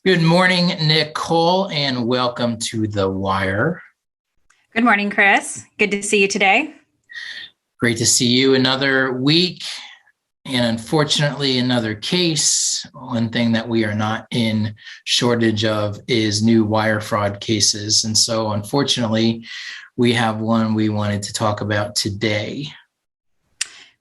Good morning, Nicole, and welcome to The Wire. Good morning, Chris. Good to see you today. Great to see you. Another week, and unfortunately, another case. One thing that we are not in shortage of is new wire fraud cases. And so, unfortunately, we have one we wanted to talk about today.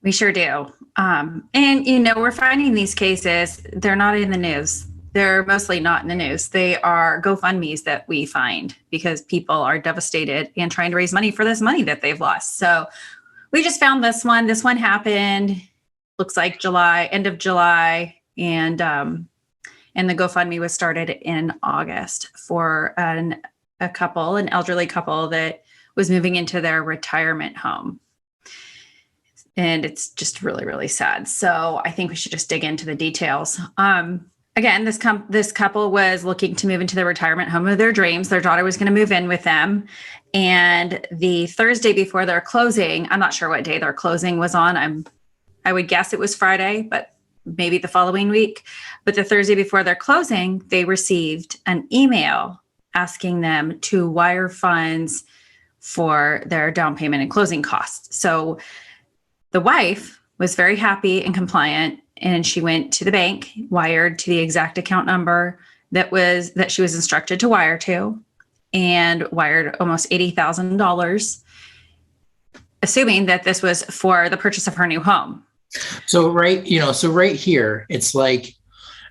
We sure do. We're finding these cases, they're not in the news. They're mostly not in the news. They are GoFundMes that we find because people are devastated and trying to raise money for this money that they've lost. So we just found this one. This one happened, looks like end of July. And the GoFundMe was started in August for an elderly couple that was moving into their retirement home. And it's just really, really sad. So I think we should just dig into the details. Again, this couple was looking to move into the retirement home of their dreams. Their daughter was going to move in with them. And the Thursday before their closing, I'm not sure what day their closing was on. I would guess it was Friday, but maybe the following week. But the Thursday before their closing, they received an email asking them to wire funds for their down payment and closing costs. So the wife was very happy and compliant, and she went to the bank, wired to the exact account number that she was instructed to wire to, and wired almost $80,000, assuming that this was for the purchase of her new home. So right here, it's like,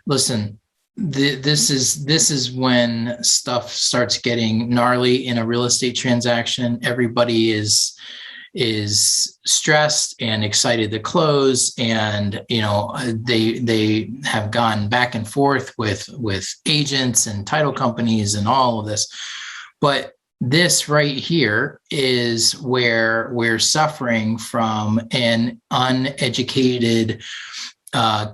listen, this is when stuff starts getting gnarly in a real estate transaction. Everybody is stressed and excited to close, and they have gone back and forth with agents and title companies and all of this. But this right here is where we're suffering from an uneducated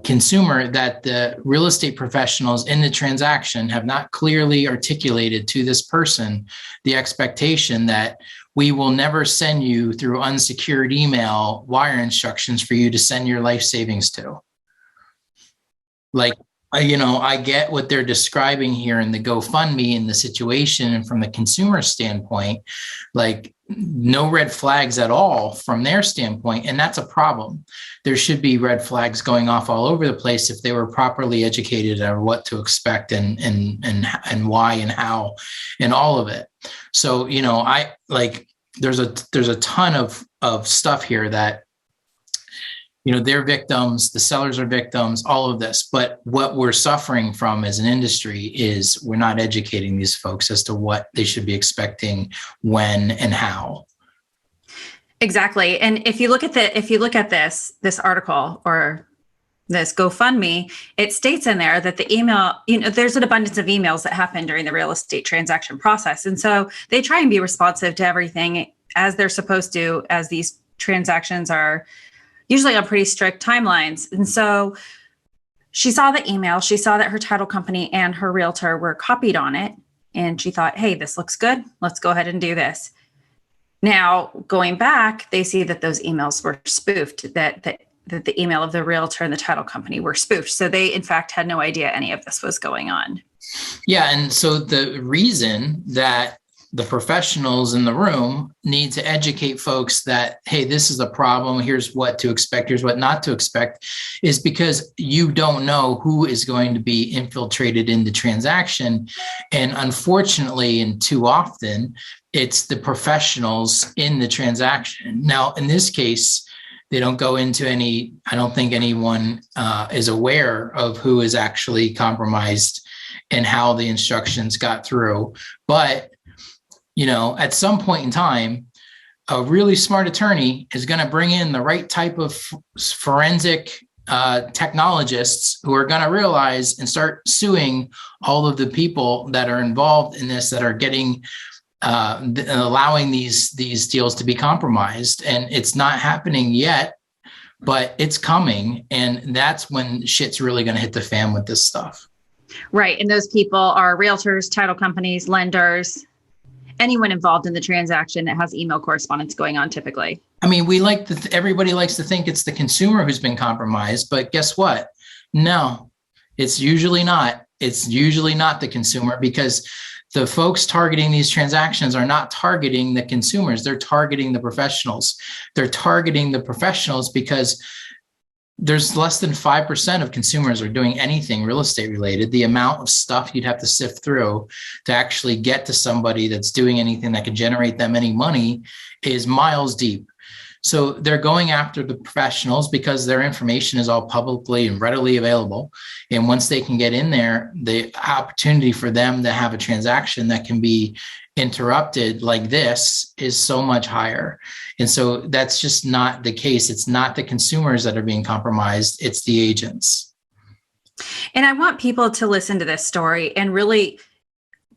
consumer that the real estate professionals in the transaction have not clearly articulated to this person the expectation that we will never send you through unsecured email wire instructions for you to send your life savings to. I get what they're describing here in the GoFundMe in the situation, and from the consumer standpoint, like no red flags at all from their standpoint. And that's a problem. There should be red flags going off all over the place if they were properly educated on what to expect and why and how and all of it. So, there's a ton of stuff here that, they're victims, the sellers are victims, all of this. But what we're suffering from as an industry is we're not educating these folks as to what they should be expecting, when and how. Exactly. And if you look at this article or this GoFundMe, it states in there that the email, there's an abundance of emails that happen during the real estate transaction process. And so they try and be responsive to everything as they're supposed to, as these transactions are usually on pretty strict timelines. And so she saw the email, she saw that her title company and her realtor were copied on it. And she thought, hey, this looks good. Let's go ahead and do this. Now, going back, they see that those emails were spoofed, that the email of the realtor and the title company were spoofed. So they, in fact, had no idea any of this was going on. Yeah. And so the reason that the professionals in the room need to educate folks that, hey, this is a problem, here's what to expect, here's what not to expect, is because you don't know who is going to be infiltrated in the transaction. And unfortunately, and too often, it's the professionals in the transaction. Now, in this case, they don't go into I don't think anyone is aware of who is actually compromised and how the instructions got through. But at some point in time, a really smart attorney is going to bring in the right type of forensic technologists who are going to realize and start suing all of the people that are involved in this, that are getting allowing these deals to be compromised. And it's not happening yet, but it's coming. And that's when shit's really going to hit the fan with this stuff. Right. And those people are realtors, title companies, lenders, anyone involved in the transaction that has email correspondence going on typically. I mean, everybody likes to think it's the consumer who's been compromised, but guess what? No, it's usually not. it's usually not the consumer, because the folks targeting these transactions are not targeting the consumers. They're targeting the professionals. They're targeting the professionals because there's less than 5% of consumers are doing anything real estate related. The amount of stuff you'd have to sift through to actually get to somebody that's doing anything that can generate them any money is miles deep. So they're going after the professionals because their information is all publicly and readily available. And once they can get in there, the opportunity for them to have a transaction that can be interrupted like this is so much higher. And so that's just not the case. It's not the consumers that are being compromised. It's the agents. And I want people to listen to this story and really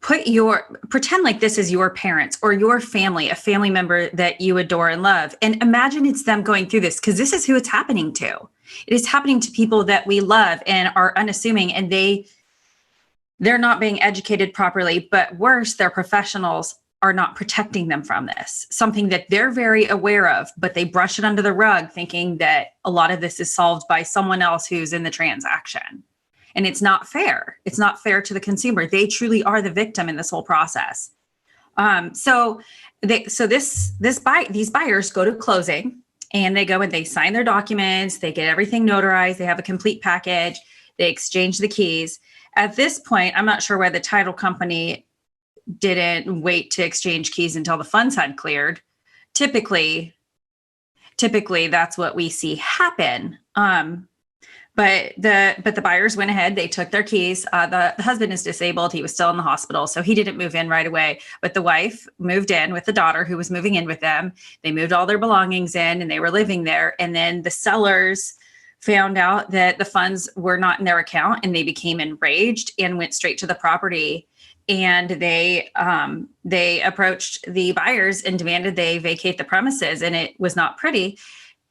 pretend like this is your parents or your family, a family member that you adore and love. And imagine it's them going through this, because this is who it's happening to. It is happening to people that we love and are unassuming, and they're not being educated properly, but worse, their professionals are not protecting them from this, something that they're very aware of, but they brush it under the rug thinking that a lot of this is solved by someone else who's in the transaction. And it's not fair. It's not fair to the consumer. They truly are the victim in this whole process. These buyers go to closing, and they go and they sign their documents. They get everything notarized. They have a complete package. They exchange the keys. At this point, I'm not sure why the title company didn't wait to exchange keys until the funds had cleared. Typically that's what we see happen. But the buyers went ahead. They took their keys. The husband is disabled. He was still in the hospital, so he didn't move in right away. But the wife moved in with the daughter who was moving in with them. They moved all their belongings in, and they were living there. And then the sellers found out that the funds were not in their account, and they became enraged and went straight to the property. And they approached the buyers and demanded they vacate the premises, and it was not pretty.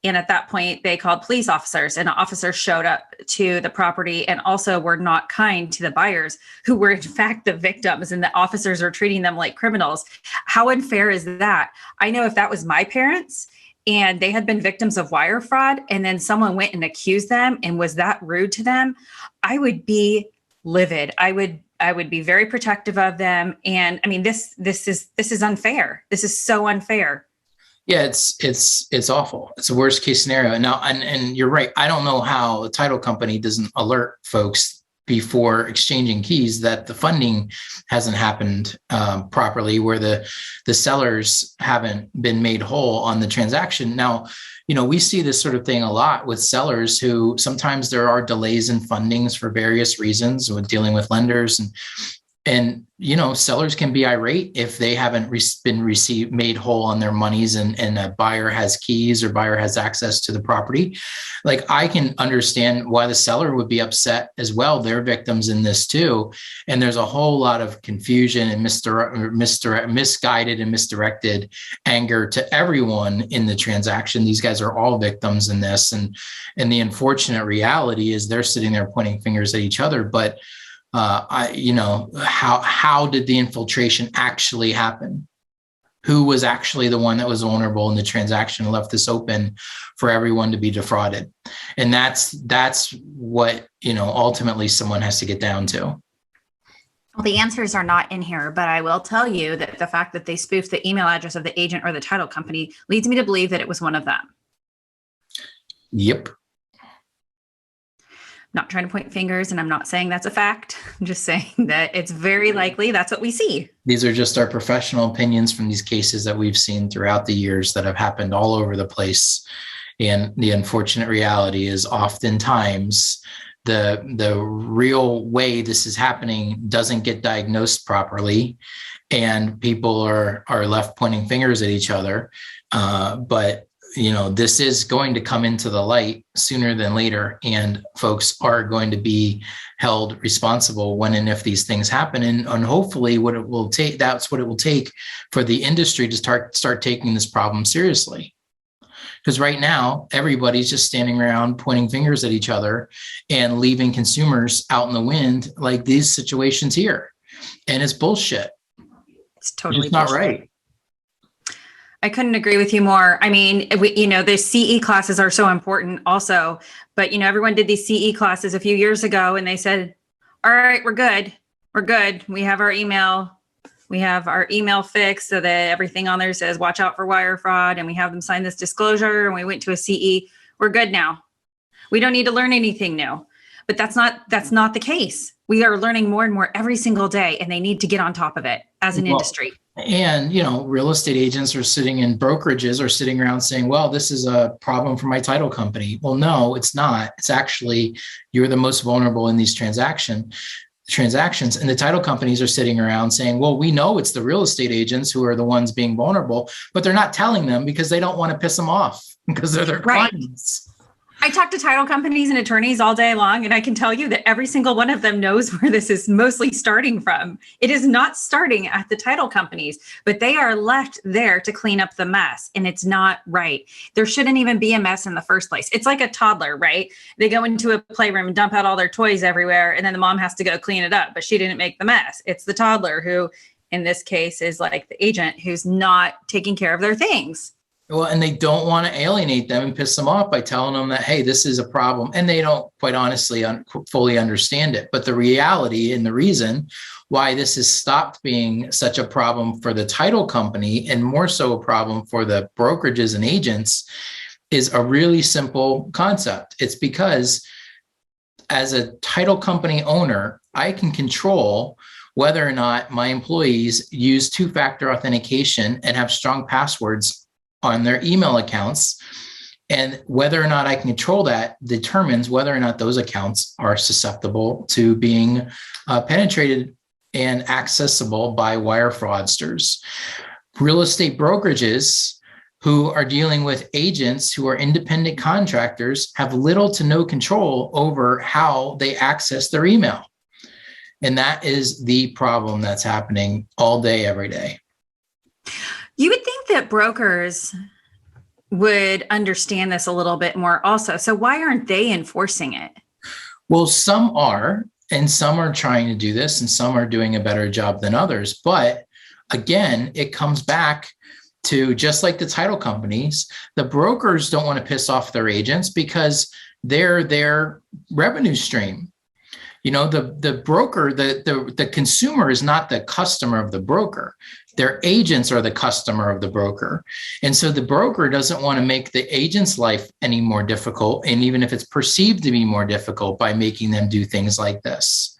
And at that point, they called police officers, and officers showed up to the property and also were not kind to the buyers, who were in fact the victims, and the officers were treating them like criminals. How unfair is that? I know if that was my parents and they had been victims of wire fraud, and then someone went and accused them and was that rude to them, I would be livid. I would be very protective of them. And I mean, this is unfair. This is so unfair. Yeah, it's awful. It's a worst case scenario. Now, and you're right. I don't know how a title company doesn't alert folks before exchanging keys that the funding hasn't happened properly, where the sellers haven't been made whole on the transaction. Now, we see this sort of thing a lot with sellers who sometimes there are delays in fundings for various reasons with dealing with lenders, and sellers can be irate if they haven't been made whole on their monies, and a buyer has keys or buyer has access to the property. Like, I can understand why the seller would be upset as well. They're victims in this too. And there's a whole lot of confusion and misguided and misdirected anger to everyone in the transaction. These guys are all victims in this. And the unfortunate reality is they're sitting there pointing fingers at each other. But how did the infiltration actually happen? Who was actually the one that was vulnerable in the transaction and left this open for everyone to be defrauded? And that's what, ultimately someone has to get down to. Well, the answers are not in here, but I will tell you that the fact that they spoofed the email address of the agent or the title company leads me to believe that it was one of them. Yep. Not trying to point fingers, and I'm not saying that's a fact. I'm just saying that it's very likely that's what we see. These are just our professional opinions from these cases that we've seen throughout the years that have happened all over the place. And the unfortunate reality is oftentimes the real way this is happening doesn't get diagnosed properly, and people are left pointing fingers at each other. But this is going to come into the light sooner than later, and folks are going to be held responsible when and if these things happen. And hopefully that's what it will take for the industry to start taking this problem seriously. Because right now, everybody's just standing around pointing fingers at each other and leaving consumers out in the wind like these situations here. And it's bullshit. It's totally not right. I couldn't agree with you more. I mean, the CE classes are so important also, but everyone did these CE classes a few years ago and they said, all right, we're good. We're good. We have our email. We have our email fixed so that everything on there says, watch out for wire fraud. And we have them sign this disclosure. And we went to a CE. We're good now. We don't need to learn anything new. But that's not the case. We are learning more and more every single day, and they need to get on top of it as an industry. And, real estate agents are sitting in brokerages are sitting around saying, well, this is a problem for my title company. Well, no, it's not. It's actually, you're the most vulnerable in these transactions. And the title companies are sitting around saying, well, we know it's the real estate agents who are the ones being vulnerable, but they're not telling them because they don't want to piss them off because they're their clients. I talk to title companies and attorneys all day long, and I can tell you that every single one of them knows where this is mostly starting from. It is not starting at the title companies, but they are left there to clean up the mess, and it's not right. There shouldn't even be a mess in the first place. It's like a toddler, right? They go into a playroom and dump out all their toys everywhere, and then the mom has to go clean it up, but she didn't make the mess. It's the toddler who, in this case, is like the agent who's not taking care of their things. Well, and they don't want to alienate them and piss them off by telling them that, hey, this is a problem. And they don't quite honestly fully understand it. But the reality and the reason why this has stopped being such a problem for the title company and more so a problem for the brokerages and agents is a really simple concept. It's because as a title company owner, I can control whether or not my employees use two-factor authentication and have strong passwords on their email accounts. And whether or not I can control that determines whether or not those accounts are susceptible to being penetrated and accessible by wire fraudsters. Real estate brokerages who are dealing with agents who are independent contractors have little to no control over how they access their email. And that is the problem that's happening all day, every day. You would think that brokers would understand this a little bit more also. So why aren't they enforcing it? Well, some are, and some are trying to do this, and some are doing a better job than others. But again, it comes back to just like the title companies, the brokers don't want to piss off their agents because they're their revenue stream. The broker, the consumer is not the customer of the broker. Their agents are the customer of the broker. And so the broker doesn't want to make the agent's life any more difficult. And even if it's perceived to be more difficult by making them do things like this.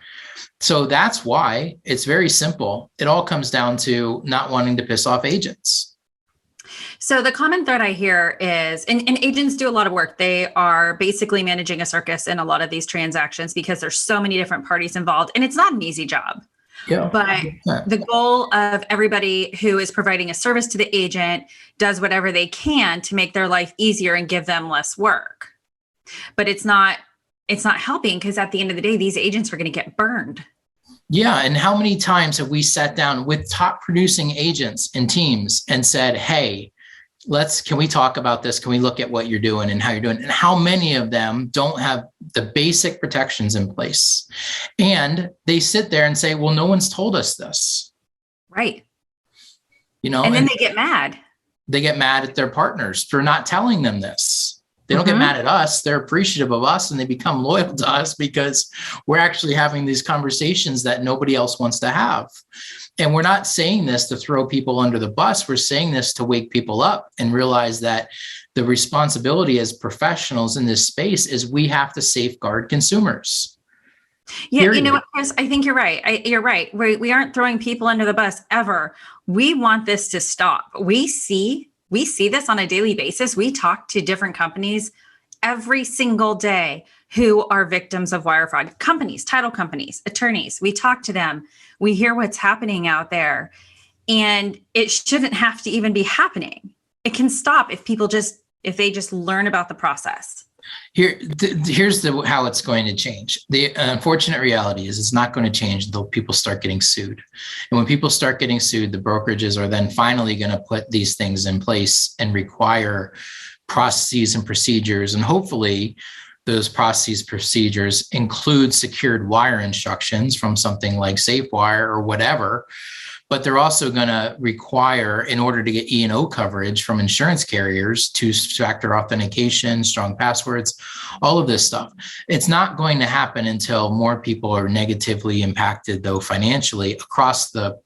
So that's why it's very simple. It all comes down to not wanting to piss off agents. So the common thread I hear is, and agents do a lot of work. They are basically managing a circus in a lot of these transactions because there's so many different parties involved, and it's not an easy job. Yeah. But the goal of everybody who is providing a service to the agent does whatever they can to make their life easier and give them less work. But it's not helping because at the end of the day, these agents are going to get burned. Yeah. And how many times have we sat down with top producing agents and teams and said, hey, can we talk about this? Can we look at what you're doing and how you're doing? And how many of them don't have the basic protections in place? And they sit there and say, well, no one's told us this. Right. And then they get mad. They get mad at their partners for not telling them this. They don't get mad at us. They're appreciative of us and they become loyal to us because we're actually having these conversations that nobody else wants to have. And we're not saying this to throw people under the bus. We're saying this to wake people up and realize that the responsibility as professionals in this space is we have to safeguard consumers. Yeah, you know what, Chris? I think you're right. You're right. We aren't throwing people under the bus ever. We want this to stop. We see this on a daily basis. We talk to different companies every single day who are victims of wire fraud. Companies, title companies, attorneys. We talk to them. We hear what's happening out there. And it shouldn't have to even be happening. It can stop if they just learn about the process. Here's how it's going to change. The unfortunate reality is it's not going to change until people start getting sued. And when people start getting sued, the brokerages are then finally going to put these things in place and require processes and procedures. And hopefully those processes, procedures include secured wire instructions from something like SafeWire or whatever. but they're also going to require, in order to get E&O coverage from insurance carriers, two-factor authentication, strong passwords, all of this stuff. It's not going to happen until more people are negatively impacted, though, financially across the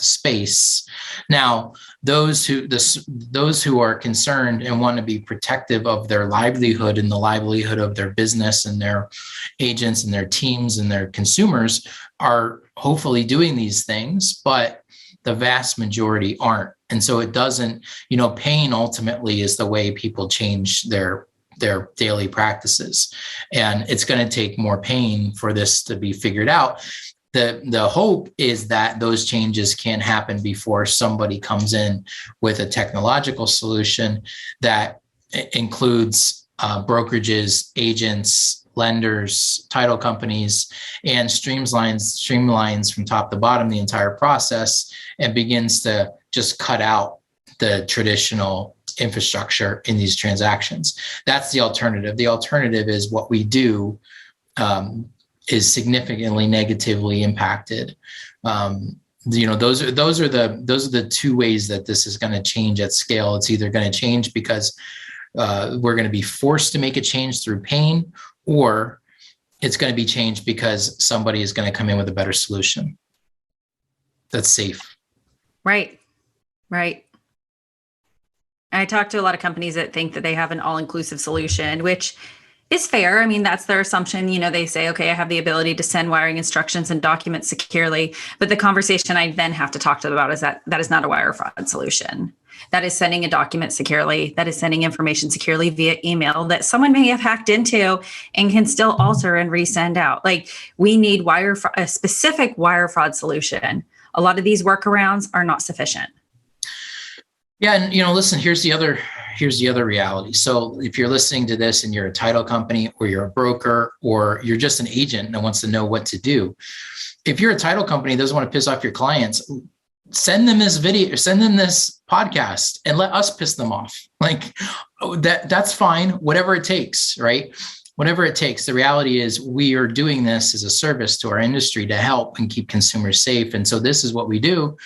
space. Now, those who are concerned and want to be protective of their livelihood and the livelihood of their business and their agents and their teams and their consumers are hopefully doing these things, but the vast majority aren't. And so it doesn't, pain ultimately is the way people change their daily practices. And it's going to take more pain for this to be figured out. The hope is that those changes can happen before somebody comes in with a technological solution that includes brokerages, agents, lenders, title companies, and streamlines from top to bottom the entire process and begins to just cut out the traditional infrastructure in these transactions. That's the alternative. The alternative is what we do is significantly negatively impacted. Those are the two ways that this is going to change at scale. It's either going to change because we're going to be forced to make a change through pain, or it's going to be changed because somebody is going to come in with a better solution that's safe. Right. I talk to a lot of companies that think that they have an all-inclusive solution, which is fair. I mean, that's their assumption. They say, okay, I have the ability to send wiring instructions and documents securely. But the conversation I then have to talk to them about is that is not a wire fraud solution. That is sending a document securely. That is sending information securely via email that someone may have hacked into and can still alter and resend out. Like, we need a specific wire fraud solution. A lot of these workarounds are not sufficient. Yeah. And, listen, here's the other reality. So if you're listening to this and you're a title company or you're a broker or you're just an agent that wants to know what to do, if you're a title company that doesn't want to piss off your clients, send them this video, send them this podcast and let us piss them off. Like that's fine. Whatever it takes, right? Whatever it takes. The reality is we are doing this as a service to our industry to help and keep consumers safe. And so this is what we do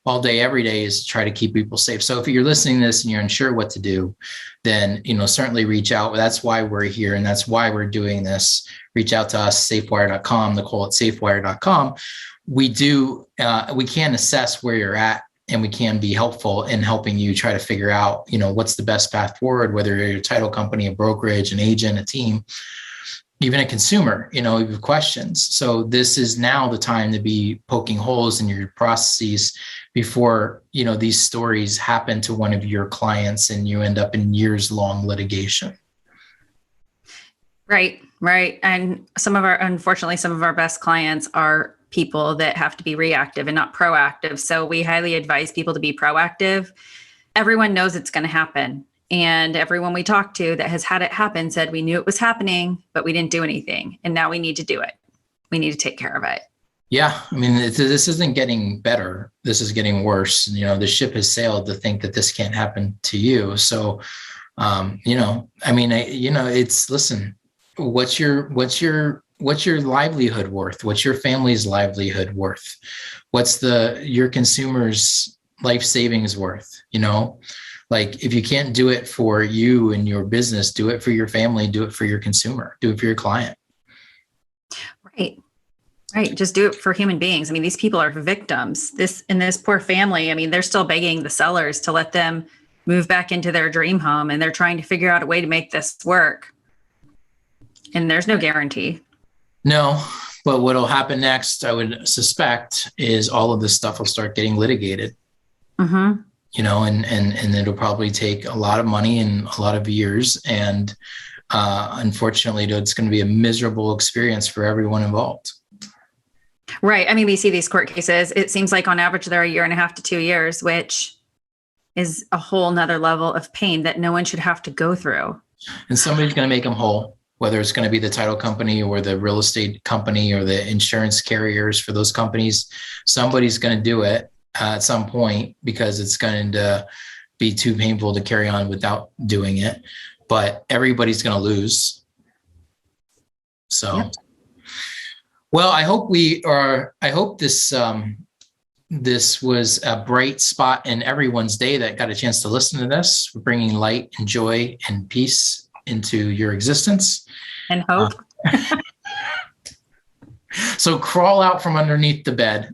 all day, every day, is to try to keep people safe. So if you're listening to this and you're unsure what to do, then, certainly reach out. That's why we're here. And that's why we're doing this. Reach out to us, SafeWire.com, Nicole at SafeWire.com. We can assess where you're at, and we can be helpful in helping you try to figure out, what's the best path forward, whether you're a title company, a brokerage, an agent, a team, even a consumer, you have questions. So this is now the time to be poking holes in your processes before, these stories happen to one of your clients and you end up in years-long litigation. Right. And unfortunately, some of our best clients are people that have to be reactive and not proactive. So we highly advise people to be proactive. Everyone knows it's going to happen. And everyone we talked to that has had it happen said, we knew it was happening, but we didn't do anything. And now we need to do it. We need to take care of it. Yeah. I mean, this isn't getting better. This is getting worse. The ship has sailed to think that this can't happen to you. So, listen, what's your livelihood worth? What's your family's livelihood worth? What's your consumer's life savings worth? Like, if you can't do it for you and your business, do it for your family, do it for your consumer, do it for your client. Right. Just do it for human beings. I mean, these people are victims. This poor family, I mean, they're still begging the sellers to let them move back into their dream home, and they're trying to figure out a way to make this work. And there's no guarantee. No, but what'll happen next, I would suspect, is all of this stuff will start getting litigated. Mm-hmm. And it'll probably take a lot of money and a lot of years. And unfortunately, it's going to be a miserable experience for everyone involved. Right. I mean, we see these court cases. It seems like on average, they're 1.5 to 2 years, which is a whole nother level of pain that no one should have to go through. And somebody's going to make them whole, whether it's going to be the title company or the real estate company or the insurance carriers for those companies. Somebody's going to do it at some point because it's going to be too painful to carry on without doing it. But everybody's going to lose. So, yep. Well, I hope this this was a bright spot in everyone's day that got a chance to listen to this. We're bringing light and joy and peace into your existence. And hope. So crawl out from underneath the bed.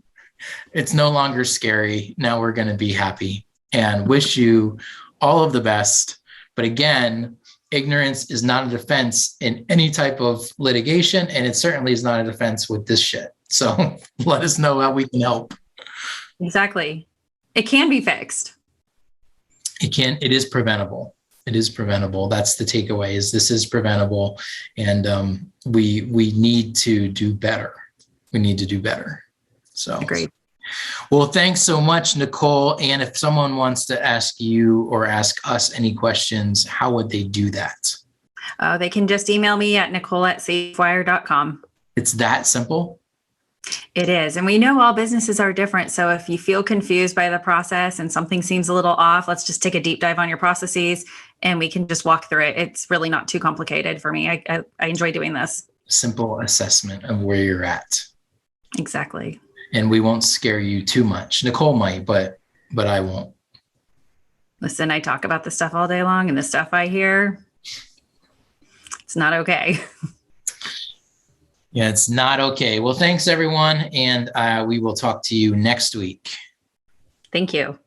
It's no longer scary. Now we're going to be happy and wish you all of the best. But again, ignorance is not a defense in any type of litigation, and it certainly is not a defense with this shit. So let us know how we can help. Exactly. It can be fixed. It is preventable. It is preventable. That's the takeaway, is this is preventable. And we need to do better. We need to do better. So agreed. Well, thanks so much, Nicole. And if someone wants to ask you or ask us any questions, how would they do that? They can just email me at nicole@safewire.com. It's that simple? It is. And we know all businesses are different. So if you feel confused by the process and something seems a little off, let's just take a deep dive on your processes and we can just walk through it. It's really not too complicated for me. I enjoy doing this. Simple assessment of where you're at. Exactly. And we won't scare you too much. Nicole might, but I won't. Listen, I talk about this stuff all day long, and the stuff I hear, it's not okay. Yeah, it's not okay. Well, thanks everyone. And we will talk to you next week. Thank you.